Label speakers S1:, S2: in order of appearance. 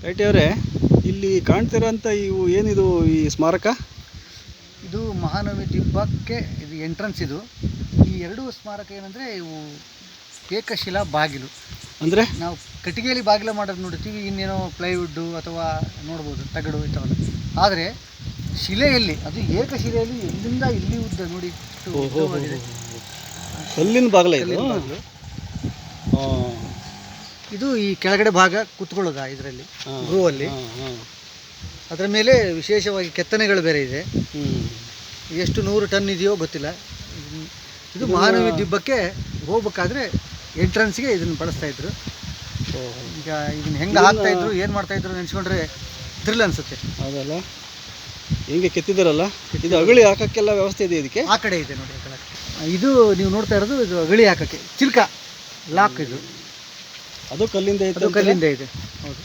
S1: Right ಅವರೇ, ಇಲ್ಲಿ ಕಾಣ್ತಿರೋಂಥ ಇವು ಏನಿದು ಈ ಸ್ಮಾರಕ?
S2: ಇದು ಮಹಾನವಮಿ ದಿಬ್ಬಕ್ಕೆ ಇದು ಎಂಟ್ರೆನ್ಸ್. ಇದು ಈ ಎರಡು ಸ್ಮಾರಕ ಏನಂದರೆ ಇವು ಏಕಶಿಲಾ ಬಾಗಿಲು.
S1: ಅಂದರೆ
S2: ನಾವು ಕಟ್ಟಿಗೆಯಲ್ಲಿ ಬಾಗಿಲು ಮಾಡೋದು ನೋಡ್ತೀವಿ, ಇನ್ನೇನೋ ಪ್ಲೈವುಡ್ಡು ಅಥವಾ ನೋಡ್ಬೋದು ತಗಡು ಇಂಥವಲ್ಲ. ಆದರೆ ಶಿಲೆಯಲ್ಲಿ, ಅದು ಏಕಶಿಲೆಯಲ್ಲಿ ಎಲ್ಲಿಂದ ಇಲ್ಲಿ ಉದ್ದ ನೋಡಿ ಇಷ್ಟು ಉದ್ದವಾಗಿದೆ.
S1: ಕಲ್ಲಿನ ಬಾಗಿಲ ಇದು?
S2: ಕಲ್ಲಿನ ಬಾಗಿಲು. ಇದು ಈ ಕೆಳಗಡೆ ಭಾಗ ಕುತ್ಕೊಳ್ಳೋದ ಇದರಲ್ಲಿ ಗೃಹಲ್ಲಿ. ಅದರ ಮೇಲೆ ವಿಶೇಷವಾಗಿ ಕೆತ್ತನೆಗಳು ಬೇರೆ ಇದೆ. ಎಷ್ಟು 100 ಟನ್ ಇದೆಯೋ ಗೊತ್ತಿಲ್ಲ. ಇದು ಮಹಾನವಮಿ ದಿಬ್ಬಕ್ಕೆ ಹೋಗ್ಬೇಕಾದ್ರೆ ಎಂಟ್ರೆನ್ಸ್ಗೆ ಇದನ್ನು ಬಳಸ್ತಾಯಿದ್ರು. ಈಗ ಇದನ್ನ ಹೆಂಗೆ ಹಾಕ್ತಾಯಿದ್ರು, ಏನು ಮಾಡ್ತಾಯಿದ್ರು ನೆನೆಸ್ಕೊಂಡ್ರೆ ಥ್ರಿಲ್ ಅನಿಸುತ್ತೆ.
S1: ಹೌದಲ್ಲ, ಹೆಂಗೆ ಕೆತ್ತಿದಾರಲ್ಲ. ಇದು ಅಗಳಿ ಹಾಕೋಕ್ಕೆಲ್ಲ ವ್ಯವಸ್ಥೆ ಇದೆ ಇದಕ್ಕೆ?
S2: ಆ ಕಡೆ ಇದೆ ನೋಡಿ, ಆ ಕಡೆ. ಇದು ನೀವು ನೋಡ್ತಾ ಇರೋದು ಇದು ಅಗಳಿ ಹಾಕೋಕ್ಕೆ ಚಿಲ್ಕ ಲಾಕ್. ಇದು
S1: ಅದು ಕಲ್ಲಿಂದ ಇದೆ?
S2: ಕಲ್ಲಿಂದ ಇದೆ, ಹೌದು.